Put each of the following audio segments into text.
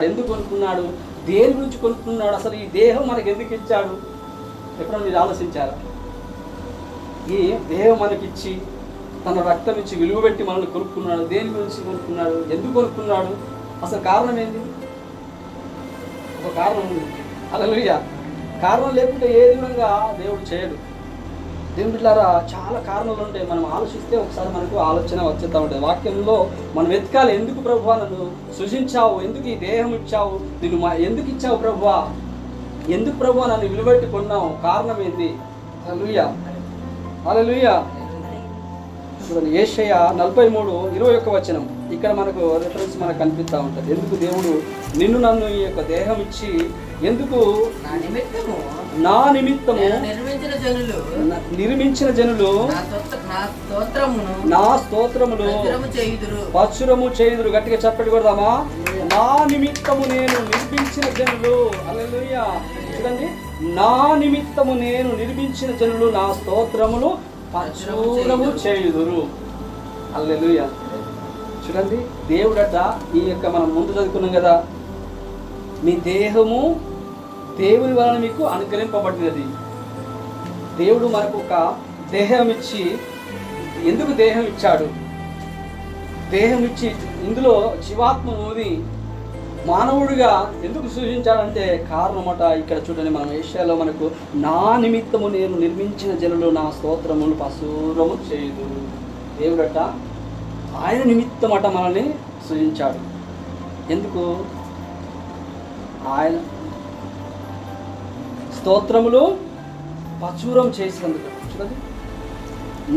ఎందుకు కొనుక్కున్నాడు, దేని గురించి కొనుక్కున్నాడు, అసలు ఈ దేహం మనకు ఎందుకు ఇచ్చాడు? ఎప్పుడైనా మీరు ఆలోచించారా? ఈ దేహం మనకిచ్చి తన రక్తం ఇచ్చి విలువ పెట్టి మనల్ని కొనుక్కున్నాడు. దేని గురించి కొనుక్కున్నాడు, ఎందుకు కొనుక్కున్నాడు, అసలు కారణం ఏంటి? ఒక కారణం ఉంది. హల్లెలూయా. కారణం లేకుంటే ఏ విధంగా దేవుడు చేయడు. దేవుని బిడ్డలారా, చాలా కారణాలు ఉంటాయి. మనం ఆలోచిస్తే ఒకసారి మనకు ఆలోచన వచ్చేస్తూ ఉంటుంది. వాక్యంలో మనం వెతకాలి. ఎందుకు ప్రభువా నన్ను సృజించావు, ఎందుకు ఈ దేహం ఇచ్చావు, నిన్ను ఎందుకు ఇచ్చావు ప్రభువా, ఎందుకు ప్రభువా నన్ను విలువెట్టి కొన్నావు, కారణం ఏంది? హల్లెలూయా, హల్లెలూయా. చూడండి, యెషయా 43:21 ఇక్కడ మనకు రిఫరెన్స్ మనకు కనిపిస్తూ ఉంటుంది. ఎందుకు దేవుడు నిన్ను నన్ను ఈ యొక్క దేహం ఇచ్చి, ఎందుకు నా నిమిత్తము నిర్మించిన జనులు నా స్తోత్రములు పచ్చురము చేయుదురు. గట్టిగా చెప్పండి కొడదామా? నా నిమిత్తము నేను నిర్మించిన జనులు. హల్లెలూయా. చూడండి, నా నిమిత్తము నేను నిర్మించిన జనులు నా స్తోత్రములు పచ్చురము చేయుదురు. హల్లెలూయా. చూడండి, దేవుడట ఈ యొక్క మనం ముందు చదువుకున్నాం కదా, మీ దేహము దేవుని వలన మీకు అనుగ్రహింపబడినది. దేవుడు మనకు ఒక దేహం ఇచ్చి, ఎందుకు దేహం ఇచ్చాడు? దేహం ఇచ్చి ఇందులో జీవాత్మ ఊది మానవుడిగా ఎందుకు సృజించాడంటే కారణమట. ఇక్కడ చూడండి, మనం ఏషియాలో మనకు నా నిమిత్తము నేను నిర్మించిన జనులు నా స్తోత్రములు పశురము చేయదు. దేవుడట ఆయన నిమిత్తమట మనల్ని సృజించాడు. ఎందుకు? ఆయన స్తోత్రములు పశురం చేసినందుకు. చూడండి,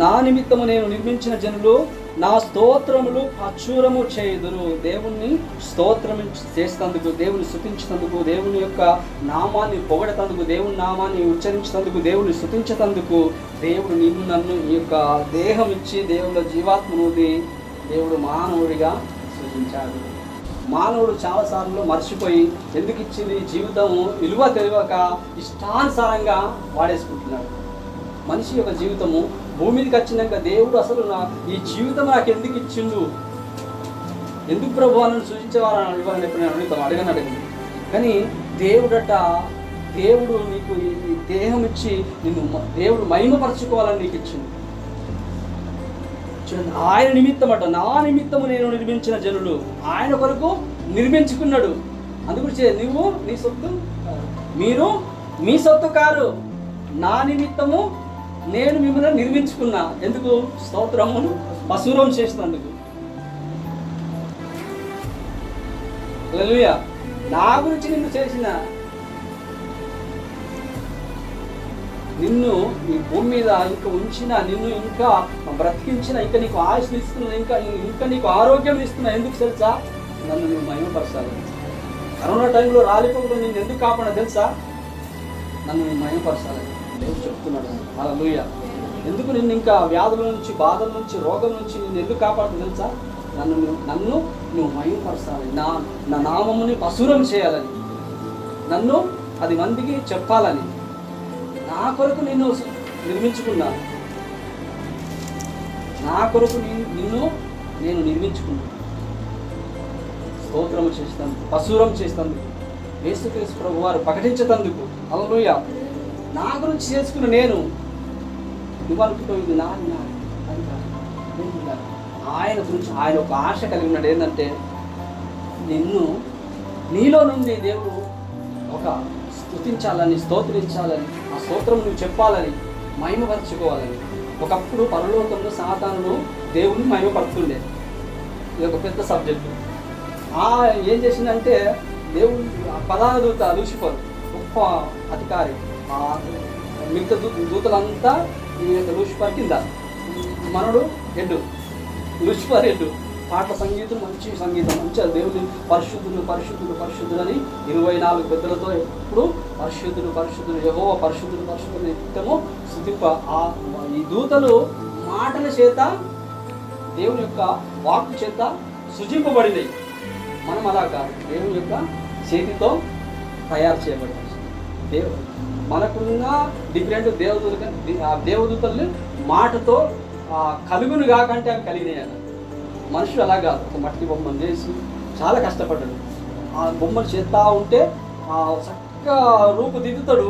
నా నిమిత్తము నేను నిర్మించిన జనులు నా స్తోత్రములు పశురము చేయుదురు. దేవుణ్ణి స్తోత్రం చేసినందుకు, దేవుని స్తుతించినందుకు, దేవుని యొక్క నామాన్ని పొగడతందుకు, దేవుని నామాన్ని ఉచ్చరించినందుకు, దేవుని స్తుతించేందుకు దేవుడు నిన్ను నన్ను ఈ యొక్క దేహం ఇచ్చి దేవుళ్ళ జీవాత్మనుది దేవుడు మానవుడిగా సృజించాడు. మానవుడు చాలాసార్లు మర్చిపోయి ఎందుకు ఇచ్చింది జీవితము విలువ తెలియక ఇష్టానుసారంగా వాడేసుకుంటున్నాడు. మనిషి యొక్క జీవితము భూమి మీదకి వచ్చినాక దేవుడు అసలు ఈ జీవితం నాకు ఎందుకు ఇచ్చిండు, ఎందుకు ప్రభువాలను సూచించేవారని ఇవ్వాలని ఎప్పుడైనా అడగను. కానీ దేవుడు నీకు ఈ దేహం ఇచ్చి నిన్ను దేవుడు మహిమపరచుకోవాలని నీకు ఇచ్చింది. ఆయన నిమిత్తమట, నా నిమిత్తము నేను నిర్మించిన జనులు. ఆయన కొరకు నిర్మించుకున్నాడు. అందుగురించి నువ్వు నీ సొత్తు, మీరు మీ సొత్తు కారు. నా నిమిత్తము నేను మిమ్మల్ని నిర్మించుకున్నా. ఎందుకు? స్తోత్రమును పశురం చేసినందుకు. హల్లెలూయా. నా గురించి నిన్ను చేసిన, నిన్ను ఈ భూమి మీద ఇంకా ఉంచిన, నిన్ను ఇంకా బ్రతికించిన, ఇంకా నీకు ఆయుష్ని ఇస్తున్నా, ఇంకా నీకు ఆరోగ్యం ఇస్తున్నా. ఎందుకు తెలుసా? నన్ను నువ్వు మహిమపరచాలి. కరోనా టైంలో రాలిపోకుండా నిన్ను ఎందుకు కాపాడా తెలుసా? నన్ను నువ్వు మహిమపరచాలని దేవుడు చెప్తున్నాడు. హల్లెలూయా. ఎందుకు నిన్ను ఇంకా వ్యాధుల నుంచి, బాధల నుంచి, రోగం నుంచి నిన్ను ఎందుకు కాపాడుతుంది తెలుసా? నన్ను నువ్వు మహిమపరచాలి, నా నామముని పశురం చేయాలని, నన్ను 10 మందికి చెప్పాలని. నా కొరకు నిన్ను నిర్మించుకున్నాను. నా కొరకు నేను నిర్మించుకున్నాను. స్తోత్రము చేసినందుకు, పశురం చేసినందుకు, యేసుక్రీస్తు ప్రభువారు ప్రకటించేందుకు. హల్లెలూయా. నా గురించి చేసుకున్న నేను నువ్వనుకుంటావు ఇది నా ఆయన గురించి ఆయన ఒక ఆశ కలిగి ఉన్నాడు. ఏంటంటే నీలో నుండి దేవుడు ఒక స్తుతించాలని, స్తోత్రించాలని, ఆ స్తోత్రం నువ్వు చెప్పాలని, మహిమపరచుకోవాలని. ఒకప్పుడు పరలోకంలో సాతానుడు దేవుడిని మహిమపరుతుండే. ఇది ఒక పెద్ద సబ్జెక్టు. ఏం చేసిందంటే దేవుడు ప్రధాన దూత లూసిఫర్ గొప్ప అధికారి, మిగతా దూతలంతా ఈ యొక్క లూసిఫర్ కింద, మనడు హెడ్, లూసిఫర్ హెడ్. పాటల సంగీతం, మంచి సంగీతం, మంచిగా దేవుని పరిశుద్ధులు పరిశుద్ధులు పరిశుద్ధులు అని 24 పెద్దలతో ఎప్పుడు పరిశుద్ధులు పరిశుద్ధులు యెహోవా పరిశుద్ధులు పరిశుద్ధులు నిత్యము స్తుతింప. ఈ దూతలు మాటల చేత, దేవుని యొక్క వాక్కు చేత సృజింపబడినాయి. మనం అలా కాదు, దేవుని యొక్క చేతితో తయారు చేయబడి మనకున్న డిఫరెంట్ దేవదూతలు మాటతో కలుగును కాకంటే అవి కలిగినాయి. మనుషులు అలా కాదు, ఒక మట్టి బొమ్మను చేసి చాలా కష్టపడ్డాడు. ఆ బొమ్మలు చేస్తూ ఉంటే చక్కగా రూపుదిద్దుతాడు.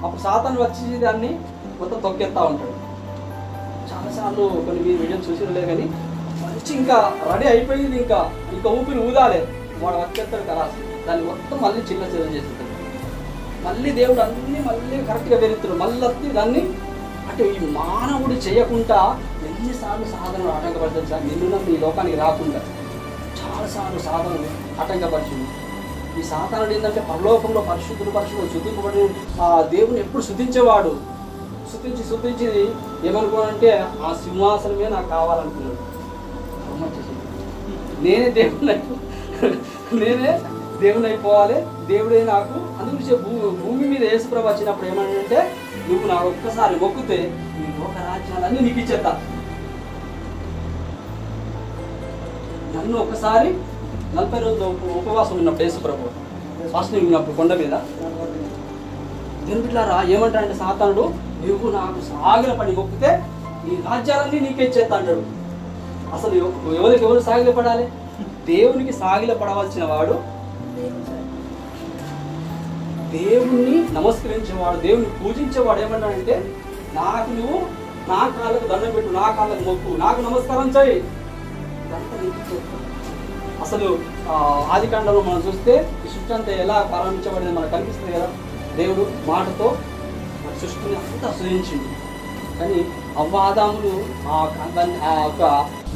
అప్పుడు సాతాను వచ్చి దాన్ని మొత్తం తొక్కేస్తూ ఉంటాడు. చాలాసార్లు కొన్ని వీడియోలు చూసిరలే కానీ మంచి ఇంకా రెడీ అయిపోయింది, ఇంకా ఊపిరి ఊదాలే, వాడు వచ్చేస్తాడు కరాసి దాన్ని మొత్తం మళ్ళీ చిన్న చేస్తాడు. మళ్ళీ దేవుడు అన్నీ మళ్ళీ కరెక్ట్గా పెరుగుతాడు, మళ్ళీ దాన్ని అంటే ఈ మానవుడు చేయకుండా ఎన్నిసార్లు సాధనలు ఆటంకపడుతుంది సార్. నిన్ను ఈ లోకానికి రాకుండా చాలాసార్లు సాధనలు ఆటంకపరిచింది. ఈ సాతానుడు ఏంటంటే పరలోకంలో పరిశుద్ధులు శుద్ధింపబడి ఆ దేవుని ఎప్పుడు శుద్ధించేవాడు. శుద్ధించి ఏమనుకోనంటే ఆ సింహాసనమే నాకు కావాలనుకున్నాడు. నేనే దేవుని అయిపోవాలి, దేవుడే నాకు. అందుగురించి భూమి మీద యేసుప్రభు వచ్చినప్పుడు ఏమనంటే నువ్వు నాకు ఒక్కసారి మొక్కితే నీ లోక రాజ్యాలన్నీ నీకు ఇచ్చేస్తా. నన్ను ఒక్కసారి 40 రోజులు ఉపవాసం ఉన్నప్పుడు యేసుప్రభు ఫాస్టింగ్ ఉన్నప్పుడు కొండ మీద దేవుని బిడ్డలారా ఏమంటాడంటే సాతానుడు, నువ్వు నాకు సాగిల పడి మొక్కితే నీ రాజ్యాలన్నీ నీకే ఇచ్చేస్తా అంటాడు. అసలు ఎవరు సాగిల పడాలి? దేవునికి సాగిల పడవలసిన వాడు, దేవుణ్ణి నమస్కరించేవాడు, దేవుని పూజించేవాడు ఏమంటాడంటే నాకు నువ్వు నా కాళ్ళకు దండం పెట్టు, నా కాళ్ళకు మొక్కు, నాకు నమస్కారం చేయి. ఇదంతా నీకు. అసలు ఆదికాండంలో మనం చూస్తే ఈ సృష్టి అంతా ఎలా ప్రారంభించబడింది మనకు కనిపిస్తుంది కదా. దేవుడు మాటతో మన సృష్టిని అంతా సృజించింది. కానీ అవ్వాదాములు ఆ యొక్క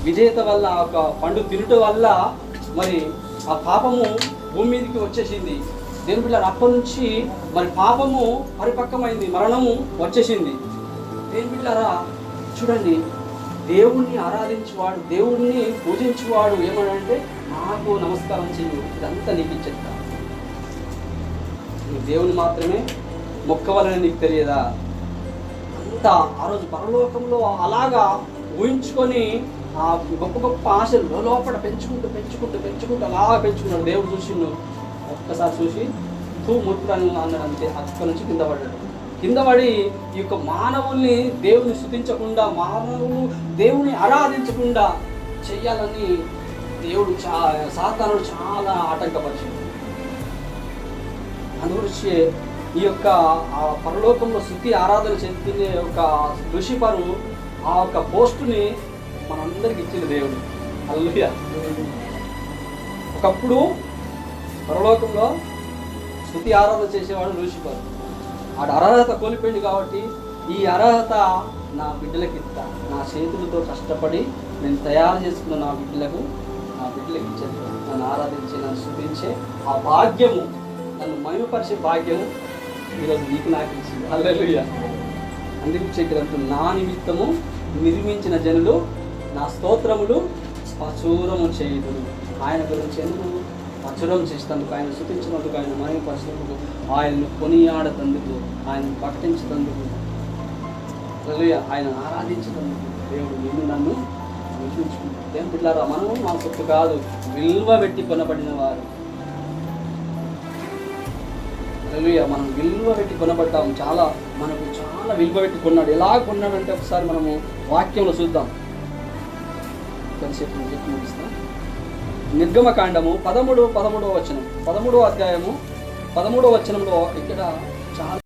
విజేత వల్ల, ఆ యొక్క పండు తినటం వల్ల మరి ఆ పాపము భూమి మీదకి వచ్చేసింది. దేవుని బిడ్డలారా అప్పటి నుంచి మరి పాపము పరిపక్వమైంది, మరణము వచ్చేసింది. దేవుని బిడ్డలారా చూడండి, దేవుణ్ణి ఆరాధించేవాడు, దేవుణ్ణి పూజించేవాడు ఏమనంటే నాకు నమస్కారం చెయ్యి, ఇదంతా నీకు ఇచ్చేస్తా. నువ్వు దేవుని మాత్రమే మొక్కవలని నీకు తెలియదా? అంతా ఆ రోజు పరలోకంలో అలాగా ఊహించుకొని ఆ గొప్ప గొప్ప ఆశలు లోపల పెంచుకుంటూ అలా పెంచుకున్నాడు. దేవుడు చూసిండు, ఒక్కసారి చూసి మూర్ఖులను అన్నాడు, అంతే. అక్కడి నుంచి కింద పడి ఈ యొక్క మానవుల్ని దేవుని స్తుతించకుండా, మానవులు దేవుని ఆరాధించకుండా చెయ్యాలని దేవుడు సాతానుడు చాలా ఆటంకపరిచింది. అందుగురించి ఈ యొక్క పరలోకంలో స్తుతి ఆరాధన చేస్తున్న ఒక ఋషిపరు ఆ యొక్క పోస్టుని మనందరికి ఇచ్చింది దేవుడు. హల్లెలూయా. ఒకప్పుడు పరలోకంలో స్తుతి ఆరాధన చేసేవాడు లూసిఫర్. ఆడు అర్హత కోల్పోయింది కాబట్టి ఈ అర్హత నా బిడ్డలకి ఇస్తా, నా చేతులతో కష్టపడి నేను తయారు చేసుకున్న నా బిడ్డలకు ఇచ్చేది. నన్ను ఆరాధించి నన్ను స్తుతించే ఆ భాగ్యము, నన్ను మహిమపరిచే భాగ్యము ఈరోజు నీకు నాకు ఇచ్చింది. హల్లెలూయా. అందుకే గ్రంథం నా నిమిత్తము నిర్మించిన జనులు నా స్తోత్రములు ప్రచురము చేయుదురు. ఆయన గురించి ఎందుకు ప్రచురం చేసేందుకు, ఆయన స్తుతించినందుకు, ఆయన మహిమపరిచినందుకు, ఆయనను కొనియాడతందుకు, ఆయనను ప్రకటించేందుకు, ఆయన ఆరాధించేందుకు దేవుడు నిన్ను నన్ను నిర్మించుకుంటాడు. దేవుని బిడ్డలారా మనము మన సొత్తు కాదు, విలువ పెట్టి కొనబడిన వారు. హల్లెలూయా. మనం విలువ పెట్టి కొనబడ్డాం. మనకు చాలా విలువ పెట్టి కొన్నాడు. ఎలా కొన్నాడంటే ఒకసారి మనము వాక్యంలో చూద్దాం. కొంచెంసేపు చెప్పి ముగిస్తాం. నిర్గమకాండము 13వ వచనం, 13వ అధ్యాయము 13వ వచనంలో ఇక్కడ చాలా